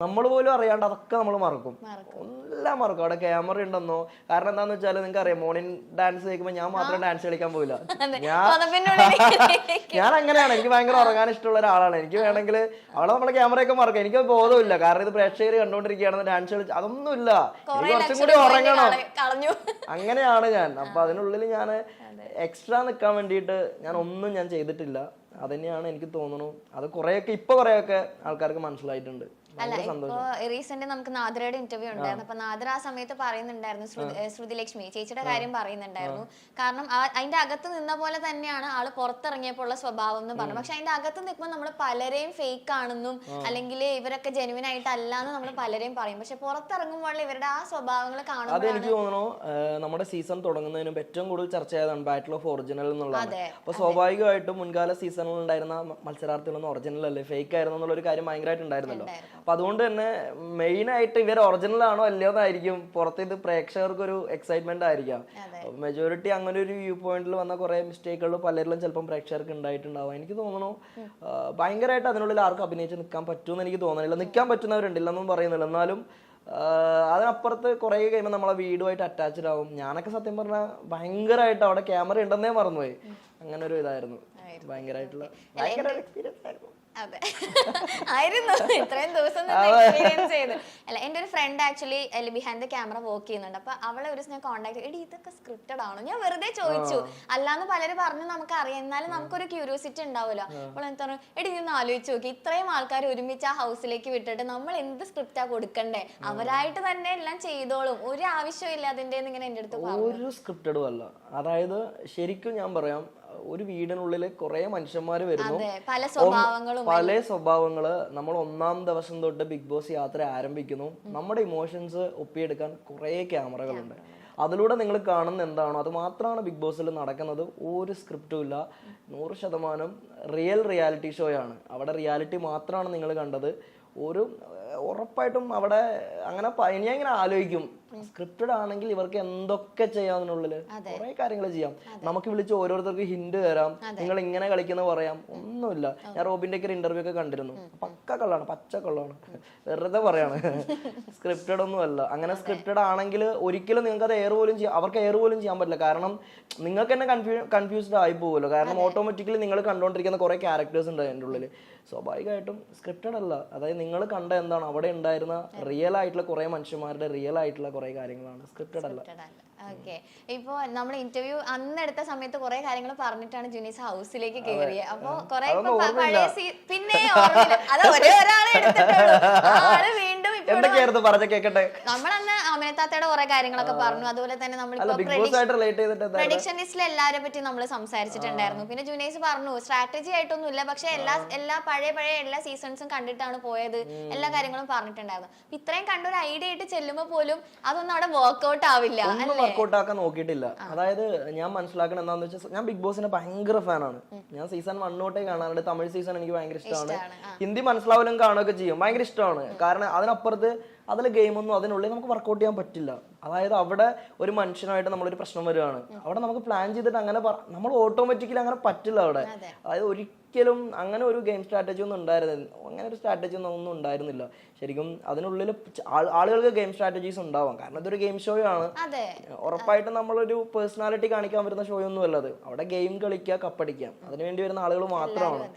നമ്മൾ പോലും അറിയാണ്ട് അതൊക്കെ നമ്മൾ മറക്കും, എല്ലാം മറക്കും. അവിടെ ക്യാമറ ഉണ്ടെന്നോ, കാരണം എന്താന്ന് വെച്ചാൽ നിങ്ങൾക്ക് അറിയാം, മോർണിംഗ് ഡാൻസ് കേൾക്കുമ്പോൾ ഞാൻ മാത്രം ഡാൻസ് കളിക്കാൻ പോയില്ല. ഞാൻ അങ്ങനെയാണ്, എനിക്ക് ഭയങ്കര ഉറങ്ങാൻ ഇഷ്ടമുള്ള ഒരാളാണ്. എനിക്ക് വേണമെങ്കിൽ അവിടെ നമ്മളെ ക്യാമറയൊക്കെ മറക്കാം, എനിക്ക് ബോധമില്ല. കാരണം ഇത് പ്രേക്ഷകർ കണ്ടോണ്ടിരിക്കുകയാണെന്ന് ഡാൻസ് കളിച്ച് അതൊന്നുമില്ല, എനിക്ക് കുറച്ചും കൂടി ഉറങ്ങണം, അങ്ങനെയാണ് ഞാൻ. അപ്പൊ അതിനുള്ളിൽ ഞാൻ എക്സ്ട്രാ നിൽക്കാൻ വേണ്ടിയിട്ട് ഞാൻ ഒന്നും ഞാൻ ചെയ്തിട്ടില്ല. അതന്നെയാണ് എനിക്ക് തോന്നുന്നു. അത് കുറെയൊക്കെ ആൾക്കാർക്ക് മനസ്സിലായിട്ടുണ്ട്. അല്ല, ഇപ്പൊ റീസെന്റ് നമുക്ക് നാദ്രയുടെ ഇന്റർവ്യൂ ഉണ്ടായിരുന്നു. അപ്പൊ നാദ്ര ആ സമയത്ത് പറയുന്നുണ്ടായിരുന്നു, ശ്രുതി ലക്ഷ്മി ചേച്ചിയുടെ കാര്യം പറയുന്നുണ്ടായിരുന്നു. കാരണം അതിന്റെ അകത്ത് നിന്ന പോലെ തന്നെയാണ് ആള് പുറത്തിറങ്ങിയപ്പോൾ ഉള്ള സ്വഭാവം എന്ന് പറഞ്ഞു. പക്ഷെ അതിന്റെ അകത്ത് നിൽക്കുമ്പോൾ നമ്മൾ പലരെയും ഫേക്ക് ആണെന്നും അല്ലെങ്കിൽ ഇവരൊക്കെ ജെനുവിൻ ആയിട്ടല്ലാന്ന് നമ്മൾ പലരെയും പറയും. പക്ഷെ പുറത്തിറങ്ങുമ്പോൾ ഇവരുടെ ആ സ്വഭാവങ്ങൾ കാണുമ്പോൾ അതെനിക്ക് തോന്നുന്നു നമ്മുടെ സീസൺ തുടങ്ങുന്നതിന് മുമ്പ് ഏറ്റവും കൂടുതൽ ചർച്ച ചെയ്തതാണ് ബാറ്റിൽ ഓഫ് ഒറിജിനൽ എന്നുള്ളത്. അപ്പൊ സ്വാഭാവികമായിട്ടും മുൻകാല സീസണിൽ ഉണ്ടായിരുന്ന മത്സരാർത്ഥികളൊന്നും ഒറിജിനൽ അല്ലേ, ഫേക്ക് ആയിരുന്നു എന്നുള്ള കാര്യം ഭയങ്കരമായിട്ട് ഉണ്ടായിരുന്നല്ലോ. അപ്പൊ അതുകൊണ്ട് തന്നെ മെയിൻ ആയിട്ട് ഇവർ ഒറിജിനൽ ആണോ അല്ലയോ എന്നായിരിക്കും പുറത്തേത് പ്രേക്ഷകർക്ക് ഒരു എക്സൈറ്റ്മെന്റ് ആയിരിക്കാം. മെജോറിറ്റി അങ്ങനെ ഒരു വ്യൂ പോയിന്റിൽ വന്ന കുറെ മിസ്റ്റേക്കുകൾ പലരിലും ചിലപ്പോൾ പ്രേക്ഷകർക്ക് ഉണ്ടായിട്ടുണ്ടാവും. എനിക്ക് തോന്നുന്നു ഭയങ്കരമായിട്ട് അതിനുള്ളിൽ ആർക്കും അഭിനയിച്ച് നിൽക്കാൻ പറ്റുമെന്ന് എനിക്ക് തോന്നുന്നില്ല. നിൽക്കാൻ പറ്റുന്നവരുണ്ടില്ലെന്നും പറയുന്നില്ല, എന്നാലും അതിനപ്പുറത്ത് കുറെ കഴിയുമ്പോൾ നമ്മളെ വീടുമായിട്ട് അറ്റാച്ച്ഡ് ആവും. ഞാനൊക്കെ സത്യം പറഞ്ഞാൽ ഭയങ്കരമായിട്ട് അവിടെ ക്യാമറ ഉണ്ടെന്നേ മറന്നുപോയി. അങ്ങനെ ഒരു ഇതായിരുന്നു, ഭയങ്കരമായിട്ടുള്ള എക്സ്പീരിയൻസ് ആയിരുന്നു. അതെ ആയിരുന്നു, ഇത്രയും ദിവസം എക്സ്പീരിയൻസ് ചെയ്ത്. അല്ല, എന്റെ ഒരു friend actually behind the camera work ചെയ്യുന്നുണ്ട്. അപ്പൊ അവളെ ഒരു ഞാൻ കോൺടാക്ട് എടി ഇതൊക്കെ സ്ക്രിപ്റ്റഡ് ആണോ, ഞാൻ വെറുതെ ചോദിച്ചു, അല്ലാന്ന് പലരും പറഞ്ഞു നമുക്ക് അറിയാം, എന്നാലും നമുക്കൊരു ക്യൂരിയോസിറ്റി ഉണ്ടാവുമല്ലോ. അപ്പോൾ എന്താ പറഞ്ഞു, എടി ഇതൊന്ന് ആലോചിച്ച് നോക്കി, ഇത്രയും ആൾക്കാർ ഒരുമിച്ച് ആ ഹൗസിലേക്ക് വിട്ടിട്ട് നമ്മൾ എന്ത് സ്ക്രിപ്റ്റാ കൊടുക്കണ്ടേ, അവരായിട്ട് തന്നെ എല്ലാം ചെയ്തോളും, ഒരു ആവശ്യമില്ല അതിന്റെ ഇങ്ങനെ എന്റെ അടുത്ത് ഒരു സ്ക്രിപ്റ്റഡും അല്ല. അതായത് ശരിക്കും ഞാൻ പറയാം, ഒരു വീടിനുള്ളിൽ കുറെ മനുഷ്യന്മാര് വരുന്നു, പല സ്വഭാവങ്ങള്. നമ്മൾ ഒന്നാം ദിവസം തൊട്ട് ബിഗ് ബോസ് യാത്ര ആരംഭിക്കുന്നു. നമ്മുടെ ഇമോഷൻസ് ഒപ്പിയെടുക്കാൻ കുറെ ക്യാമറകളുണ്ട്. അതിലൂടെ നിങ്ങൾ കാണുന്ന എന്താണോ അത് മാത്രമാണ് ബിഗ് ബോസിൽ നടക്കുന്നത്. ഒരു സ്ക്രിപ്റ്റും ഇല്ല, 100% റിയാലിറ്റി ഷോ ആണ്. അവിടെ റിയാലിറ്റി മാത്രമാണ് നിങ്ങൾ കണ്ടത്. ഒരു ഉറപ്പായിട്ടും അവിടെ അങ്ങനെ ഞാൻ ഇങ്ങനെ ആലോചിക്കും, സ്ക്രിപ്റ്റഡ് ആണെങ്കിൽ ഇവർക്ക് എന്തൊക്കെ ചെയ്യാതിനുള്ളിൽ കുറെ കാര്യങ്ങൾ ചെയ്യാം. നമുക്ക് വിളിച്ച് ഓരോരുത്തർക്ക് ഹിന്റ് തരാം, നിങ്ങൾ ഇങ്ങനെ കളിക്കുന്ന പറയാം, ഒന്നുമില്ല. ഞാൻ റോബിന്റെ ഒക്കെ ഇന്റർവ്യൂ ഒക്കെ കണ്ടിരുന്നു, പക്ക കള്ളാണ്, പച്ച കള്ളാണ്, വെറുതെ പറയാണ്, സ്ക്രിപ്റ്റഡ് ഒന്നും അല്ല. അങ്ങനെ സ്ക്രിപ്റ്റഡ് ആണെങ്കിൽ ഒരിക്കലും നിങ്ങൾക്ക് അത് അവർക്ക് എയർ പോലും ചെയ്യാൻ പറ്റില്ല. കാരണം നിങ്ങൾക്ക് തന്നെ കൺഫ്യൂസ്ഡ് ആയി പോകുമല്ലോ. കാരണം ഓട്ടോമാറ്റിക്കലി നിങ്ങൾ കണ്ടുകൊണ്ടിരിക്കുന്ന കുറെ ക്യാരക്ടേഴ്സ് ഉണ്ട് അതിൻ്റെ ഉള്ളിൽ. സ്വാഭാവികമായിട്ടും സ്ക്രിപ്റ്റഡ് അല്ല. അതായത് നിങ്ങൾ കണ്ട എന്താണ് അവിടെ ഉണ്ടായിരുന്ന റിയൽ ആയിട്ടുള്ള കുറെ മനുഷ്യന്മാരുടെ റിയൽ ആയിട്ടുള്ള കുറെ കാര്യങ്ങളാണ്, സ്ക്രിപ്റ്റഡ് അല്ല. ഓക്കെ, ഇപ്പൊ നമ്മൾ ഇന്റർവ്യൂ അന്ന് എടുത്ത സമയത്ത് കുറെ കാര്യങ്ങൾ പറഞ്ഞിട്ടാണ് ജുനീസ് ഹൗസിലേക്ക് കയറിയത്. അപ്പൊ കുറെ പഴയ പിന്നെ അത് ഒരേ ഒരാളെ എടുത്തിട്ടുള്ളൂ, ആള് വീണ്ടും നമ്മളന്ന് അമിനത്താത്തയുടെ കുറെ കാര്യങ്ങളൊക്കെ പറഞ്ഞു. അതുപോലെ തന്നെ നമ്മളിപ്പോ പ്രഡിക്ഷൻ ലിസ്റ്റിൽ എല്ലാരെ പറ്റി നമ്മൾ സംസാരിച്ചിട്ടുണ്ടായിരുന്നു. പിന്നെ ജുനൈസ് പറഞ്ഞു സ്ട്രാറ്റജി ആയിട്ടൊന്നും ഇല്ല, പക്ഷെ എല്ലാ പഴയ എല്ലാ സീസൺസും കണ്ടിട്ടാണ് പോയത്, എല്ലാ കാര്യങ്ങളും പറഞ്ഞിട്ടുണ്ടായിരുന്നു. ഇത്രയും കണ്ട ഒരു ഐഡിയ ആയിട്ട് ചെല്ലുമ്പോ പോലും അതൊന്നും അവിടെ വർക്ക്ഔട്ട് ആവില്ല, വർക്ക്ഔട്ട് ആക്കാൻ നോക്കിയിട്ടില്ല. അതായത് ഞാൻ മനസ്സിലാക്കണം എന്താണെന്ന് വെച്ചാൽ, ഞാൻ ബിഗ് ബോസിന്റെ ഭയങ്കര ഫാനാണ്. ഞാൻ സീസൺ 1 തൊട്ടേ കാണാറുണ്ട്. തമിഴ് സീസൺ എനിക്ക് ഭയങ്കര ഇഷ്ടമാണ്. ഹിന്ദി മനസ്സിലാവലും കാണുകയൊക്കെ ചെയ്യും, ഭയങ്കര ഇഷ്ടമാണ്. കാരണം അതിനപ്പുറത്ത് അതിൽ ഗെയിമൊന്നും അതിനുള്ളിൽ നമുക്ക് വർക്ക്ഔട്ട് ചെയ്യാൻ പറ്റില്ല. അതായത് അവിടെ ഒരു മനുഷ്യനായിട്ട് നമ്മളൊരു പ്രശ്നം വരികയാണ്, അവിടെ നമുക്ക് പ്ലാൻ ചെയ്തിട്ട് അങ്ങനെ നമ്മൾ ഓട്ടോമാറ്റിക്കലി അങ്ങനെ പറ്റില്ല അവിടെ. അതായത് ഒരിക്കലും അങ്ങനെ ഒരു ഗെയിം സ്ട്രാറ്റജി ഒന്നും ഉണ്ടായിരുന്നില്ല, അങ്ങനെ ഒരു സ്ട്രാറ്റജി ഒന്നും ഉണ്ടായിരുന്നില്ല. ശരിക്കും അതിനുള്ളിൽ ആളുകൾക്ക് ഗെയിം സ്ട്രാറ്റജീസ് ഉണ്ടാവാം, കാരണം ഇതൊരു ഗെയിം ഷോ ആണ്. ഉറപ്പായിട്ടും നമ്മളൊരു പേഴ്സണാലിറ്റി കാണിക്കാൻ വരുന്ന ഷോ ഒന്നും അല്ലത്. അവിടെ ഗെയിം കളിക്കുക, കപ്പടിക്കുക, അതിനുവേണ്ടി വരുന്ന ആളുകൾ മാത്രമാണ്.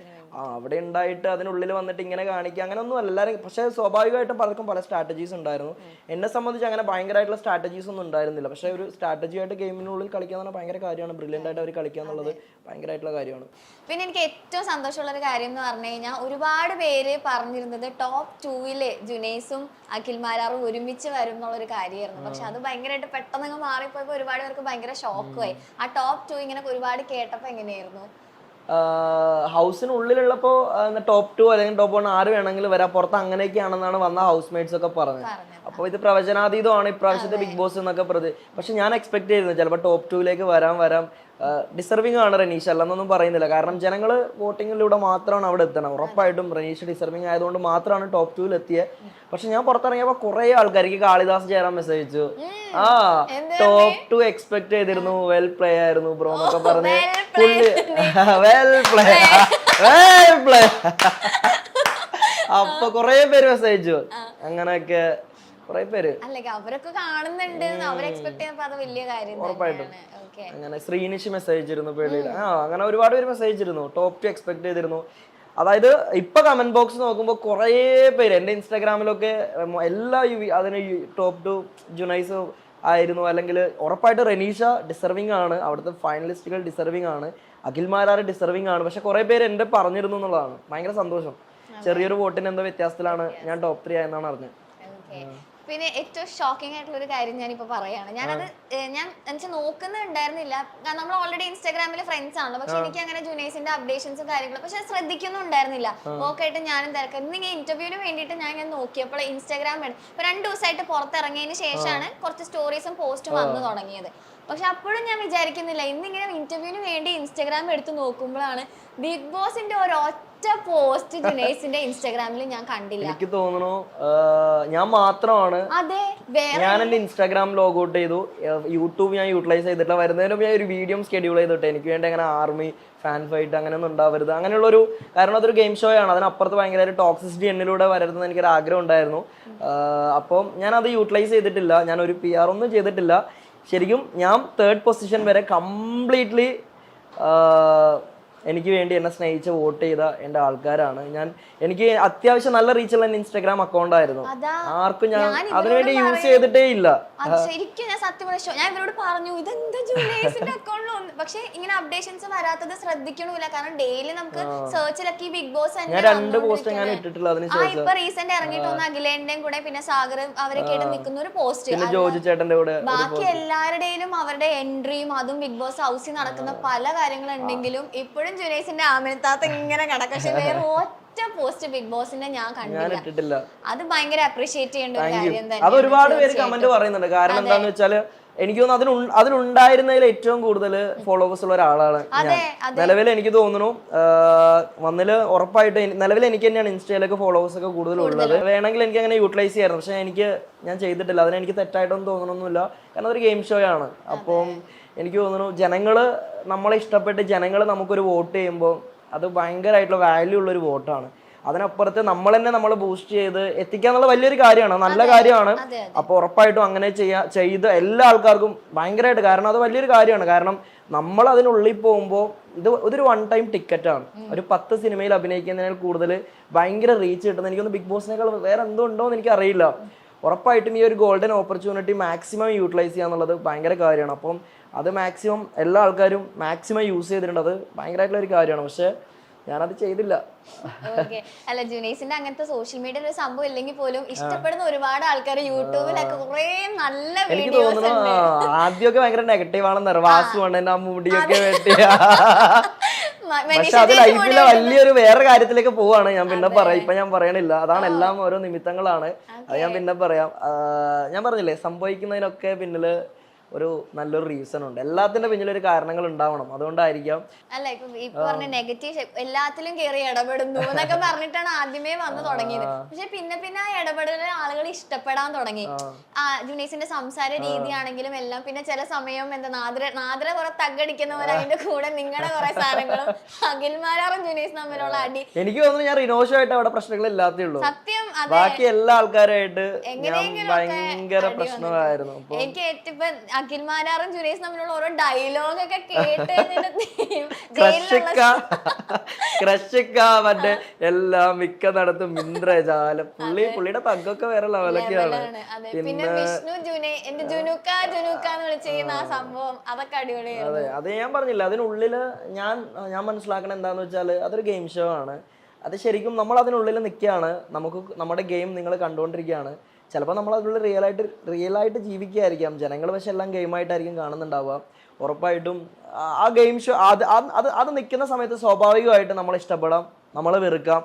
അവിടെ ഉണ്ടായിട്ട് അതിനുള്ളിൽ വന്നിട്ട് ഇങ്ങനെ കാണിക്കുക അങ്ങനെ ഒന്നും അല്ല എല്ലാവരും. പക്ഷെ സ്വാഭാവികമായിട്ടും പലർക്കും പല സ്ട്രാറ്റജീസ് ഉണ്ടായിരുന്നു. എന്നെ സംബന്ധിച്ച് അങ്ങനെ ഭയങ്കരമായിട്ടുള്ള സ്ട്രാറ്റജീസ് ഒന്നും ഉണ്ടായിരുന്നില്ല. പക്ഷെ ഒരു സ്ട്രാറ്റജി ആയിട്ട് ഗെയിമിനുള്ളിൽ കളിക്കുക എന്ന് പറഞ്ഞാൽ ഭയങ്കര കാര്യമാണ്. ബ്രില്യൻ്റ് ആയിട്ട് അവർ കളിക്കുക എന്നുള്ളത് ഭയങ്കരമായിട്ടുള്ള കാര്യമാണ്. പിന്നെ എനിക്ക് ഏറ്റവും സന്തോഷമുള്ള ഒരു കാര്യം എന്ന് പറഞ്ഞു കഴിഞ്ഞാൽ, ഒരുപാട് പേര് പറഞ്ഞിരുന്നത് ടോപ്പ് 2 ജുനൈസും അഖിൽ മാരാറും ഒരുമിച്ച് വരും എന്നുള്ളൊരു കാര്യമായിരുന്നു. പക്ഷെ അത് ഭയങ്കരമായിട്ട് പെട്ടെന്ന് മാറിപ്പോയപ്പോൾ ഒരുപാട് പേർക്ക് ഭയങ്കര ഷോക്കുമായി. ആ ടോപ്പ് 2 ഇങ്ങനെ ഒരുപാട് കേട്ടപ്പോൾ എങ്ങനെയായിരുന്നു? ഹൗസിനുള്ളിലുള്ളപ്പോ ടോപ്പ് 2 അല്ലെങ്കിൽ ടോപ്പ് 1 ആര് വേണമെങ്കിലും വരാം, പുറത്ത് അങ്ങനെയൊക്കെയാണെന്നാണ് വന്ന ഹൗസ് മേറ്റ്സ് ഒക്കെ പറഞ്ഞത്. അപ്പൊ ഇത് പ്രവചനാതീതമാണ് ഇപ്രാവശ്യത്തെ ബിഗ് ബോസ് എന്നൊക്കെ പക്ഷെ ഞാൻ എക്സ്പെക്ട് ചെയ്തിരുന്നു ചിലപ്പോൾ ടോപ്പ് 2 വരാം. ഡിസർവിംഗ് ആണ് റനീഷ്, അല്ലെന്നൊന്നും പറയുന്നില്ല. കാരണം ജനങ്ങൾ വോട്ടിങ്ങിലൂടെ മാത്രമാണ് അവിടെ എത്തണം. ഉറപ്പായിട്ടും റനീഷ് ഡിസർവിംഗ് ആയതുകൊണ്ട് മാത്രമാണ് ടോപ്പ് 2 എത്തിയത്. പക്ഷെ ഞാൻ പുറത്തിറങ്ങിയപ്പോ കുറെ ആൾക്കാർക്ക് കാളിദാസ് ജയറാം മെസ്സേജ് അയച്ചു, ടോപ്പ് 2 എക്സ്പെക്ട് ചെയ്തിരുന്നു, വെൽ പ്ലേ ആയിരുന്നു ബ്രോ എന്നൊക്കെ പറഞ്ഞ് പുള്ളി വെൽ പ്ലേ അപ്പൊ കുറെ പേര് മെസ്സേജ് അയച്ചു. അങ്ങനെയൊക്കെ കുറെ പേര് അവരൊക്കെ കാണുന്നുണ്ട്, അവർ എക്സ്പെക്ട് ചെയ്യുന്നപ്പോ അത് വലിയ കാര്യം ഉറപ്പായിട്ടും. അങ്ങനെ ശ്രീനിഷ് മെസ്സേജ് ചെയ്തിരുന്നു പേളിയിൽ, അങ്ങനെ ഒരുപാട് പേര് മെസ്സേജ് ചെയ്തിരുന്നു, ടോപ്പ് 2 എക്സ്പെക്ട് ചെയ്തിരുന്നു. അതായത് ഇപ്പൊ കമന്റ് ബോക്സ് നോക്കുമ്പോൾ കുറേ പേര് എന്റെ ഇൻസ്റ്റാഗ്രാമിലൊക്കെ എല്ലാ അതിന് ടോപ്പ് 2 ജുനൈസ് ആയിരുന്നു, അല്ലെങ്കിൽ ഉറപ്പായിട്ട് റെനീഷ ഡിസർവിംഗ് ആണ്, അവിടുത്തെ ഫൈനലിസ്റ്റുകൾ ഡിസർവിംഗ് ആണ്, അഖിൽമാരാർ ഡിസർവിംഗ് ആണ്. പക്ഷെ കുറെ പേര് എന്റെ പറഞ്ഞിരുന്നു എന്നുള്ളതാണ് ഭയങ്കര സന്തോഷം. ചെറിയൊരു വോട്ടിന് എന്തോ വ്യത്യാസത്തിലാണ് ഞാൻ ടോപ്പ് 3 ആയെന്നാണ് അറിഞ്ഞത്. പിന്നെ ഏറ്റവും ഷോക്കിംഗ് ആയിട്ടുള്ള ഒരു കാര്യം ഞാനിപ്പോ പറയാണ്. ഞാൻ നോക്കുന്നുണ്ടായിരുന്നില്ല, നമ്മൾ ഓൾറെഡി ഇൻസ്റ്റാഗ്രാമിൽ ഫ്രണ്ട്സ് ആണല്ലോ, പക്ഷെ എനിക്ക് അങ്ങനെ ജുനൈസിന്റെ അപ്ഡേഷൻസും കാര്യങ്ങളും പക്ഷെ ശ്രദ്ധിക്കുന്നുണ്ടായിരുന്നില്ല. ഓക്കായിട്ട് ഞാനും തിരക്കാം. ഇന്നിങ്ങനെ ഇന്റർവ്യൂവിന് വേണ്ടിയിട്ട് ഞാൻ ഇങ്ങനെ നോക്കിയപ്പോൾ ഇൻസ്റ്റാഗ്രാം ഇപ്പൊ 2 ദിവസമായിട്ട് പുറത്തിറങ്ങിയതിന് ശേഷമാണ് കുറച്ച് സ്റ്റോറീസും പോസ്റ്റും വന്നു തുടങ്ങിയത്. പക്ഷെ അപ്പോഴും ഞാൻ വിചാരിക്കുന്നില്ല, ഇന്നിങ്ങനെ ഇന്റർവ്യൂവിന് വേണ്ടി ഇൻസ്റ്റാഗ്രാം എടുത്ത് നോക്കുമ്പോഴാണ് ബിഗ് ബോസിന്റെ ഒരൊറ്റ പോസ്റ്റ് ജുനൈസിന്റെ ഇൻസ്റ്റാഗ്രാമിൽ ഞാൻ കണ്ടില്ല. എനിക്ക് തോന്നുന്നു ഞാൻ മാത്രമാണ്, ഞാൻ എന്റെ ഇൻസ്റ്റാഗ്രാം ലോഗ് ഔട്ട് ചെയ്തു, യൂട്യൂബ് ഞാൻ യൂട്ടിലൈസ് ചെയ്തിട്ടില്ല. വരുന്നതിന് ഞാൻ ഒരു വീഡിയോ സ്കെഡ്യൂൾ ചെയ്തിട്ട് എനിക്ക് വേണ്ടി അങ്ങനെ ആർമി ഫാൻ ഫൈറ്റ് അങ്ങനെയൊന്നും ഉണ്ടാവരുത്, അങ്ങനെയുള്ളൊരു, കാരണം അതൊരു ഗെയിം ഷോ ആണ്, അതിനപ്പുറത്ത് ഭയങ്കര ടോക്സിസിറ്റി എന്നിലൂടെ വരരുതെന്ന് എനിക്കൊരു ആഗ്രഹം ഉണ്ടായിരുന്നു. അപ്പം ഞാനത് യൂട്ടിലൈസ് ചെയ്തിട്ടില്ല, ഞാൻ ഒരു PR ഒന്നും ചെയ്തിട്ടില്ല. ശരിക്കും ഞാൻ 3rd പൊസിഷൻ വരെ കംപ്ലീറ്റ്ലി എനിക്ക് വേണ്ടി എന്നെ സ്നേഹിച്ച് വോട്ട് ചെയ്ത എൻ്റെ ആൾക്കാരാണ്. എനിക്ക് അത്യാവശ്യം നല്ല റീച്ചുള്ള ഇൻസ്റ്റാഗ്രാം അക്കൗണ്ട് ആയിരുന്നു, ആർക്കും ഞാൻ അതിനുവേണ്ടി യൂസ് ചെയ്തിട്ടേ ഇല്ല. ശരിക്കും ഞാൻ സത്യം ഞാൻ ഇവരോട് പറഞ്ഞു ഇതെന്താ ജുനൈസിന്റെ അക്കൗണ്ടിൽ, പക്ഷെ ഇങ്ങനെ അപ്ഡേഷൻസ് വരാത്തത് ശ്രദ്ധിക്കണില്ല, കാരണം ഡെയിലി നമുക്ക് സെർച്ചിലൊക്കെ ബിഗ് ബോസ് ഇപ്പൊ റീസെന്റ് ഇറങ്ങിയിട്ട് ഒന്ന് അഖിലേന്റെയും കൂടെ പിന്നെ സാഗർ അവരൊക്കെ ആയിട്ട് നിൽക്കുന്ന ഒരു പോസ്റ്റ്, ബാക്കി എല്ലാവരുടെയും അവരുടെ എൻട്രിയും അതും ബിഗ് ബോസ് ഹൗസിൽ നടക്കുന്ന പല കാര്യങ്ങളുണ്ടെങ്കിലും ഇപ്പോഴും ജുനൈസിന്റെ ആമിനത്താത്ത ഇങ്ങനെ കിടക്കും. പക്ഷെ വേറെ ഒറ്റ പോസ്റ്റ് ബിഗ് ബോസിന്റെ ഞാൻ കണ്ടില്ല. അത് ഭയങ്കര അപ്രീഷിയേറ്റ് ചെയ്യേണ്ട ഒരു കാര്യം തന്നെ. അത് ഒരുപാട് പേര് കമന്റ് പറയുന്നുണ്ട്. കാരണം എന്താന്ന് വെച്ചാല് എനിക്ക് തോന്നുന്നു അതിലുണ്ടായിരുന്നതിൽ ഏറ്റവും കൂടുതൽ ഫോളോവേഴ്സ് ഉള്ള ഒരാളാണ് നിലവിൽ. എനിക്ക് തോന്നുന്നു വന്നില് ഉറപ്പായിട്ട് നിലവിൽ എനിക്ക് തന്നെയാണ് ഇൻസ്റ്റയിലൊക്കെ ഫോളോവേഴ്സ് ഒക്കെ കൂടുതലുള്ളത്. വേണമെങ്കിൽ എനിക്ക് അങ്ങനെ യൂട്ടിലൈസ് ചെയ്യാറുണ്ട്, പക്ഷെ ഞാൻ ചെയ്തിട്ടില്ല. അതിനെനിക്ക് തെറ്റായിട്ടൊന്നും തോന്നണമൊന്നുമില്ല, കാരണം അതൊരു ഗെയിം ഷോ ആണ്. അപ്പം എനിക്ക് തോന്നുന്നു ജനങ്ങള് നമ്മളെ ഇഷ്ടപ്പെട്ട് ജനങ്ങൾ നമുക്കൊരു വോട്ട് ചെയ്യുമ്പോൾ അത് ഭയങ്കരമായിട്ടുള്ള വാല്യൂ ഉള്ളൊരു വോട്ടാണ്. അതിനപ്പുറത്ത് നമ്മൾ തന്നെ നമ്മളെ ബൂസ്റ്റ് ചെയ്ത് എത്തിക്കാന്നുള്ള വലിയൊരു കാര്യമാണ്, നല്ല കാര്യമാണ്. അപ്പൊ ഉറപ്പായിട്ടും അങ്ങനെ ചെയ്ത് എല്ലാ ആൾക്കാർക്കും ഭയങ്കരമായിട്ട്, കാരണം അത് വലിയൊരു കാര്യമാണ്. കാരണം നമ്മൾ അതിനുള്ളിൽ പോകുമ്പോൾ ഇതൊരു 1 ടൈം ടിക്കറ്റ് ആണ്. ഒരു 10 സിനിമയിൽ അഭിനയിക്കുന്നതിനാൽ കൂടുതൽ ഭയങ്കര റീച്ച് കിട്ടുന്നത് എനിക്കൊന്ന് ബിഗ് ബോസിനേക്കാൾ വേറെ എന്തോ ഉണ്ടോ എന്ന് എനിക്ക് അറിയില്ല. ഉറപ്പായിട്ടും ഈ ഒരു ഗോൾഡൻ ഓപ്പർച്യൂണിറ്റി മാക്സിമം യൂട്ടിലൈസ് ചെയ്യാന്നുള്ളത് ഭയങ്കര കാര്യമാണ്. അപ്പം അത് മാക്സിമം എല്ലാ ആൾക്കാരും മാക്സിമം യൂസ് ചെയ്തിട്ടുണ്ട്, അത് ഭയങ്കരമായിട്ടുള്ള ഒരു കാര്യമാണ്. പക്ഷെ ഞാനത് ചെയ്തില്ല. അല്ല, ജുനൈസിന്റെ അങ്ങനത്തെ സോഷ്യൽ മീഡിയയിൽ ഒരു സംഭവം ഇല്ലെങ്കിൽ പോലും ഇഷ്ടപ്പെടുന്ന ഒരുപാട് ആൾക്കാർ യൂട്യൂബിലൊക്കെ കുറെ നല്ല എനിക്ക് തോന്നുന്നു ആദ്യമൊക്കെ ഭയങ്കര നെഗറ്റീവ് ആണെന്ന്, വാസു ആണ് ആ മുടിയൊക്കെ വെട്ടിയ. പക്ഷെ അത് ലൈഫിലെ വലിയൊരു വേറെ കാര്യത്തിലേക്ക് പോവാണ്. ഞാൻ പിന്നെ പറയാം, ഇപ്പൊ ഞാൻ പറയണില്ല, അതാണ് എല്ലാം ഓരോ നിമിത്തങ്ങളാണ്, അത് ഞാൻ പിന്നെ പറയാം. ഞാൻ പറഞ്ഞില്ലേ, സംഭവിക്കുന്നതിനൊക്കെ പിന്നില് ഒരു നല്ലൊരു റീസൺ ഉണ്ട്, എല്ലാത്തിന്റെ പിന്നിലൊരു കാരണങ്ങൾ ഉണ്ടാവണം, അതുകൊണ്ടായിരിക്കാം. അല്ല, ഇപ്പൊ പറഞ്ഞ നെഗറ്റീവ് എല്ലാത്തിലും കയറി ഇടപെടുന്നു എന്നൊക്കെ പറഞ്ഞിട്ടാണ് ആദ്യമേ വന്നു തുടങ്ങിയത്. പക്ഷെ പിന്നെ പിന്നെ ആ ഇടപെടൽ ആളുകൾ ഇഷ്ടപ്പെടാൻ തുടങ്ങി. ജുനൈസിന്റെ സംസാര രീതിയാണെങ്കിലും എല്ലാം. പിന്നെ ചില സമയം എന്താ നാദ്ര കുറെ തగ్గടിക്കുന്നവർ, അതിന്റെ കൂടെ നിങ്ങളുടെ കുറെ സാധനങ്ങളും, അഖിൽമാരാറും ജുനൈസും തമ്മിലുള്ള അടി. എനിക്ക് തോന്നുന്നു ഞാൻ റിനോഷോ ആയിട്ട് അവിടെ പ്രശ്നങ്ങൾ ഇല്ലാത്തേ ഉള്ളൂ, സത്യം. ബാക്കി എല്ലാ ആൾക്കാരായിട്ട് ഭയങ്കര പ്രശ്നമായിരുന്നു. എനിക്ക് ഏറ്റവും അഖിൽമാരാറും ജുനൈസും തമ്മിലുള്ള ഓരോ ഡയലോഗൊക്കെ കേട്ട് മറ്റേ എല്ലാം മിക്ക നടത്തും ഇന്ദ്രജാലം, പുള്ളിയുടെ തഗ്ഗൊക്കെ വേറെ ലെവലൊക്കെയാണ്. പിന്നെ വിഷ്ണു എന്റെ ജുനുക്കാന്ന് വിളിച്ചിരിക്കുന്ന ആ സംഭവം, അതൊക്കെ അടിപൊളിയാണ്. അതെ, അത് ഞാൻ പറഞ്ഞില്ല, അതിനുള്ളില് ഞാൻ മനസ്സിലാക്കണ എന്താന്ന് വെച്ചാല് അതൊരു ഗെയിം ഷോ ആണ്. അത് ശരിക്കും നമ്മൾ അതിനുള്ളിൽ നിൽക്കുകയാണ്, നമുക്ക് നമ്മുടെ ഗെയിം നിങ്ങൾ കണ്ടുകൊണ്ടിരിക്കുകയാണ്. ചിലപ്പോൾ നമ്മൾ അതിനുള്ളിൽ റിയലായിട്ട് ജീവിക്കുകയായിരിക്കാം ജനങ്ങൾ, പക്ഷെ എല്ലാം ഗെയിമായിട്ടായിരിക്കും കാണുന്നുണ്ടാവുക. ഉറപ്പായിട്ടും ആ ഗെയിം ഷോ അത് നിൽക്കുന്ന സമയത്ത് സ്വാഭാവികമായിട്ട് നമ്മൾ ഇഷ്ടപ്പെടാം, നമ്മൾ വെറുക്കാം,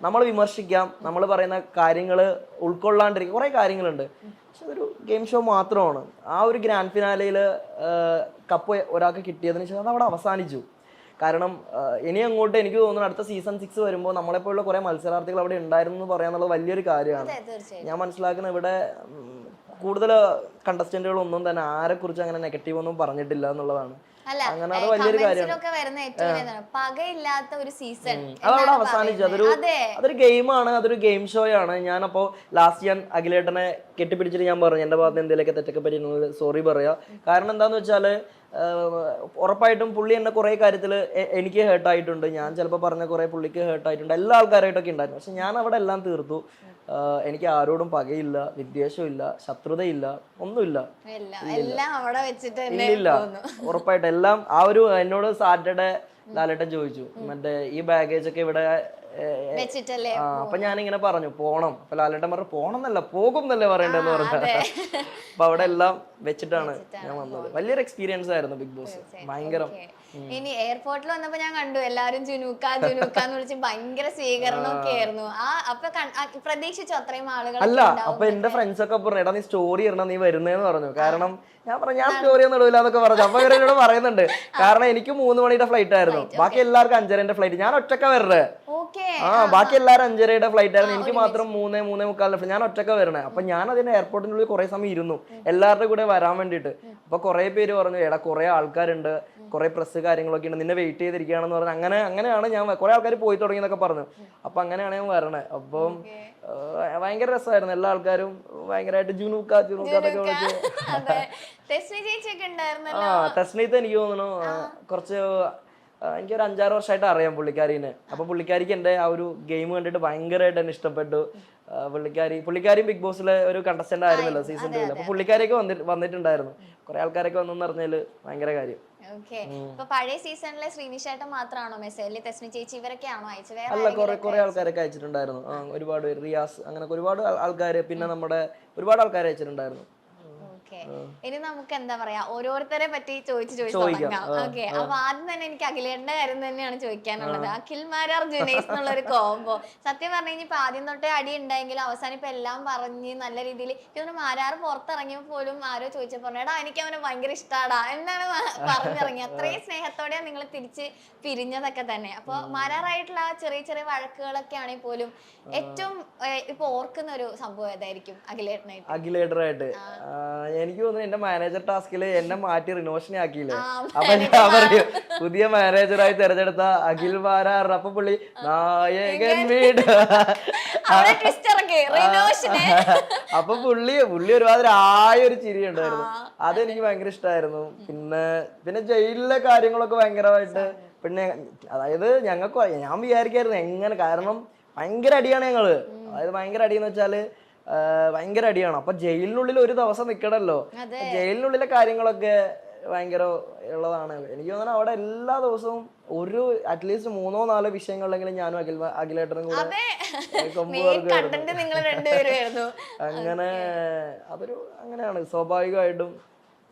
നമ്മൾ വിമർശിക്കാം, നമ്മൾ പറയുന്ന കാര്യങ്ങൾ ഉൾക്കൊള്ളാണ്ടിരിക്കും, കുറേ കാര്യങ്ങളുണ്ട്. പക്ഷെ അതൊരു ഗെയിം ഷോ മാത്രമാണ്. ആ ഒരു ഗ്രാൻഡ് ഫിനാലയിൽ കപ്പ് ഒരാൾക്ക് കിട്ടിയതിന് ശേഷം അത് അവിടെ അവസാനിച്ചു. കാരണം ഇനി അങ്ങോട്ട് എനിക്ക് തോന്നുന്നു അടുത്ത സീസൺ 6 വരുമ്പോൾ നമ്മളെപ്പോലുള്ള കുറെ മത്സരാർത്ഥികൾ അവിടെ ഉണ്ടായിരുന്നു എന്ന് പറയാന്നുള്ളത് വലിയൊരു കാര്യമാണ്. ഞാൻ മനസ്സിലാക്കുന്ന ഇവിടെ കൂടുതൽ കണ്ടസ്റ്റന്റുകളൊന്നും തന്നെ ആരെക്കുറിച്ച് അങ്ങനെ നെഗറ്റീവ് ഒന്നും പറഞ്ഞിട്ടില്ല എന്നുള്ളതാണ്. അങ്ങനെ അത് വലിയൊരു കാര്യമാണ്. പകയില്ലാത്ത ഒരു സീസൺ അതവിടെ അവസാനിച്ചു. അതൊരു ഗെയിമാണ്, അതൊരു ഗെയിം ഷോ ആണ്. ഞാനപ്പോ ലാസ്റ്റ് ഞാൻ അഖിലേട്ടനെ കെട്ടിപ്പിടിച്ചിട്ട് ഞാൻ പറഞ്ഞു എന്റെ ഭാഗത്ത് എന്തെങ്കിലുമൊക്കെ തെറ്റൊക്കെ പറ്റി സോറി പറയാ. കാരണം എന്താന്ന് വെച്ചാല് ഉറപ്പായിട്ടും പുള്ളി എന്നെ കുറെ കാര്യത്തിൽ എനിക്ക് ഹേർട്ടായിട്ടുണ്ട്. ഞാൻ ചിലപ്പോൾ പറഞ്ഞ കുറെ പുള്ളിക്ക് ഹേർട്ടായിട്ടുണ്ട്. എല്ലാ ആൾക്കാരായിട്ടൊക്കെ ഉണ്ടായിരുന്നു. പക്ഷെ ഞാൻ അവിടെ എല്ലാം തീർത്തു. എനിക്ക് ആരോടും പകയില്ല, വിദ്വേഷമില്ല, ശത്രുതയില്ല, ഒന്നുമില്ല. ഇല്ല, ഉറപ്പായിട്ട് എല്ലാം. ആ ഒരു എന്നോട് സാറ്റർഡേ ലാലേട്ടൻ ചോദിച്ചു മറ്റേ ഈ ബാഗേജ് ഒക്കെ ഇവിടെ അപ്പൊ ഞാനിങ്ങനെ പറഞ്ഞു പോണം. അപ്പൊ ലാലേട്ടൻ പറഞ്ഞു പോണം എന്നല്ല പോകും എന്നല്ലേ പറയണ്ടെന്ന് പറഞ്ഞു. അപ്പൊ അവിടെ എല്ലാം വെച്ചിട്ടാണ് ഞാൻ വന്നത്. വലിയൊരു എക്സ്പീരിയൻസ് ആയിരുന്നു ബിഗ് ബോസ്, ഭയങ്കരം. ഇനി എയർപോർട്ടിൽ വന്നപ്പോ ഞാൻ കണ്ടു എല്ലാരും ജുനൂക്കാന്ന് വിളിച്ച് ഭയങ്കര സ്വീകരണമൊക്കെ ആയിരുന്നു. അപ്പൊ പ്രതീക്ഷിച്ചു അത്രയും ആളുകൾ? അല്ല, അപ്പൊ എന്റെ ഫ്രണ്ട്സ് ഒക്കെ പറഞ്ഞു എടാ നീ സ്റ്റോറി ഇടണം, നീ വരുന്നേന്ന് പറഞ്ഞു. കാരണം ഞാൻ പറഞ്ഞു ഞാൻ സ്റ്റോറി ഒന്നും ഇടൂല എന്നൊക്കെ പറഞ്ഞു. അപ്പൊ ഇവരോട് പറയുന്നുണ്ട് കാരണം എനിക്ക് 3 മണിയുടെ ഫ്ലൈറ്റ് ആയിരുന്നു, ബാക്കി എല്ലാവർക്കും 5:30 ഫ്ലൈറ്റ്. ഞാൻ ഒറ്റക്ക വരണേ. ബാക്കി എല്ലാവരും 5:30 ഫ്ലൈറ്റ് ആയിരുന്നു, എനിക്ക് മാത്രം 3-3:45 ഫ്ലൈറ്റ്. ഞാൻ ഒറ്റക്ക വരണേ. അപ്പൊ ഞാൻ അതിന് എയർപോർട്ടിനുള്ളിൽ കുറെ സമയം ഇരുന്നു എല്ലാവരുടെ കൂടെ വരാൻ വേണ്ടിട്ട്. അപ്പൊ കുറെ പേര് പറഞ്ഞു എടാ കുറെ ആൾക്കാരുണ്ട്, കുറെ പ്രസ് കാര്യങ്ങളൊക്കെ ഉണ്ട്, നിന്നെ വെയിറ്റ് ചെയ്തിരിക്കുകയാണെന്ന് പറഞ്ഞു. അങ്ങനെയാണ് ഞാൻ കുറെ ആൾക്കാർ പോയി തുടങ്ങിയെന്നൊക്കെ പറഞ്ഞു. അപ്പൊ അങ്ങനെയാണ് ഞാൻ വരണേ. അപ്പം ഭയങ്കര രസമായിരുന്നു. എല്ലാ ആൾക്കാരും ഭയങ്കരമായിട്ട് ജുനൂക്കാന്നൊക്കെ വിളിച്ച്. തസ്നീത്ത് എനിക്ക് തോന്നുന്നു കുറച്ച് എനിക്കൊരു 5-6 വർഷമായിട്ട് അറിയാം പുള്ളിക്കാരിനെ. അപ്പൊ പുള്ളിക്കാരിക്ക് എന്റെ ആ ഒരു ഗെയിം കണ്ടിട്ട് ഭയങ്കരമായിട്ട് എന്നെ ഇഷ്ടപ്പെട്ടു. പുള്ളിക്കാരിയും ബിഗ് ബോസിലെ ഒരു കണ്ടസ്റ്റന്റ് ആയിരുന്നല്ലോ സീസൺ 2. അപ്പൊ പുള്ളിക്കാരിയൊക്കെ വന്നിട്ടുണ്ടായിരുന്നു. കുറെ ആൾക്കാരൊക്കെ വന്നെന്ന് പറഞ്ഞാല് ഭയങ്കര കാര്യം. പഴയ സീസണിലെ ശ്രീനിഷേട്ടൻ മാത്രമാണോ മെസ്സേജ്? തെസ്നി ചേച്ചി ഇവരൊക്കെയാണോ അയച്ചത്? അല്ല, കുറെ ആൾക്കാരൊക്കെ അയച്ചിട്ടുണ്ടായിരുന്നു. ഒരുപാട് റിയാസ് അങ്ങനെ ഒരുപാട് ആൾക്കാര്, പിന്നെ നമ്മുടെ ഒരുപാട് ആൾക്കാർ അയച്ചിട്ടുണ്ടായിരുന്നു. ഇനി നമുക്ക് എന്താ പറയാ ഓരോരുത്തരെ പറ്റി ചോദിച്ചു തുടങ്ങാം. ഓക്കെ, അപ്പൊ ആദ്യം തന്നെ എനിക്ക് അഖിലേട്ടന്റെ കാര്യം തന്നെയാണ് ചോദിക്കാനുള്ളത്. അഖിൽ മാരാർ ജുനൈസ് എന്നുള്ള ഒരു കോംബോ സത്യം പറഞ്ഞു കഴിഞ്ഞാൽ ഇപ്പൊ ആദ്യം തൊട്ടേ അടി ഉണ്ടെങ്കിലും അവസാനം ഇപ്പൊ എല്ലാം പറഞ്ഞ് നല്ല രീതിയിൽ ഇതൊന്ന് മാരാർ പുറത്തിറങ്ങിയപ്പോ പോലും ആരോ ചോദിച്ചപ്പോ എടാ എനിക്ക് അവനെ ഭയങ്കര ഇഷ്ടാടാ എന്നാണ് പറഞ്ഞിറങ്ങി. അത്രയും സ്നേഹത്തോടെയാണ് നിങ്ങൾ തിരിച്ച് പിരിഞ്ഞതൊക്കെ തന്നെ. അപ്പൊ മാരാറായിട്ടുള്ള ആ ചെറിയ ചെറിയ വഴക്കുകളൊക്കെ ആണെങ്കിൽ പോലും ഏറ്റവും ഇപ്പൊ ഓർക്കുന്ന ഒരു സംഭവം ഏതായിരിക്കും അഖിലേട്ടറായിട്ട്? എനിക്ക് തോന്നുന്നു എന്റെ മാനേജർ ടാസ്കില് എന്നെ മാറ്റി റിനോഷനെ ആക്കിയില്ലേ. അപ്പൊ ഞാൻ പറയും പുതിയ മാനേജറായി തെരഞ്ഞെടുത്ത അഖിൽ മാരാർ. അപ്പൊ പുള്ളി നായകൻ വീട്. അപ്പൊ പുള്ളി ഒരുപാട് ആയൊരു ചിരി ഉണ്ടായിരുന്നു. അതെനിക്ക് ഭയങ്കര ഇഷ്ടമായിരുന്നു. പിന്നെ ജയിലിലെ കാര്യങ്ങളൊക്കെ ഭയങ്കരമായിട്ട് പിന്നെ അതായത് ഞാൻ വിചാരിക്കായിരുന്നു എങ്ങനെ, കാരണം ഭയങ്കര അടിയാണ് ഞങ്ങള്. അതായത് ഭയങ്കര അടിയെന്ന് വെച്ചാല് ഭയങ്കര അടിയാണ്. അപ്പൊ ജയിലിനുള്ളിൽ ഒരു ദിവസം നിൽക്കണല്ലോ. ജയിലിനുള്ളിലെ കാര്യങ്ങളൊക്കെ ഭയങ്കര ഉള്ളതാണ്. എനിക്ക് തോന്നുന്നു അവിടെ എല്ലാ ദിവസവും ഒരു അറ്റ്ലീസ്റ്റ് 3-4 വിഷയങ്ങളിലെങ്കിലും ഞാനും അഖിലേട്ടനും കൂടെ അങ്ങനെ അതൊരു അങ്ങനെയാണ് സ്വാഭാവികമായിട്ടും.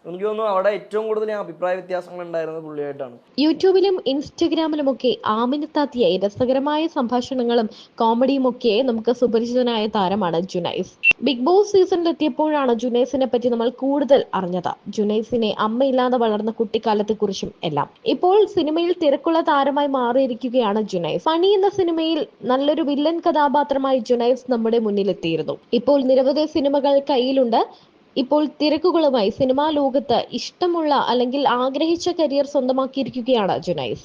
എനിക്ക് തോന്നുന്നു അവിടെ ഏറ്റവും കൂടുതൽ ഞാൻ അഭിപ്രായ വ്യത്യാസങ്ങൾ ഉണ്ടായിരുന്നത് പുള്ളിയായിട്ടാണ്. യൂട്യൂബിലും ഇൻസ്റ്റഗ്രാമിലുമൊക്കെ ആമിനത്താത്തിയായി രസകരമായ സംഭാഷണങ്ങളും കോമഡിയും ഒക്കെ നമുക്ക് സുപരിചിതനായ താരമാണ് ജുനൈസ്. ബിഗ് ബോസ് സീസണിലെത്തിയപ്പോഴാണ് ജുനൈസിനെ പറ്റി നമ്മൾ കൂടുതൽ അറിഞ്ഞത്. ജുനൈസിനെ അമ്മയില്ലാതെ വളർന്ന കുട്ടിക്കാലത്തെ കുറിച്ചും എല്ലാം. ഇപ്പോൾ സിനിമയിൽ തിരക്കുള്ള താരമായി മാറിയിരിക്കുകയാണ് ജുനൈസ്. പണി എന്ന സിനിമയിൽ നല്ലൊരു വില്ലൻ കഥാപാത്രമായി ജുനൈസ് നമ്മുടെ മുന്നിലെത്തിയിരുന്നു. ഇപ്പോൾ നിരവധി സിനിമകൾ കയ്യിലുണ്ട്. ഇപ്പോൾ തിരക്കുകളുമായി സിനിമാ ലോകത്ത് ഇഷ്ടമുള്ള അല്ലെങ്കിൽ ആഗ്രഹിച്ച കരിയർ സ്വന്തമാക്കിയിരിക്കുകയാണ് ജുനൈസ്.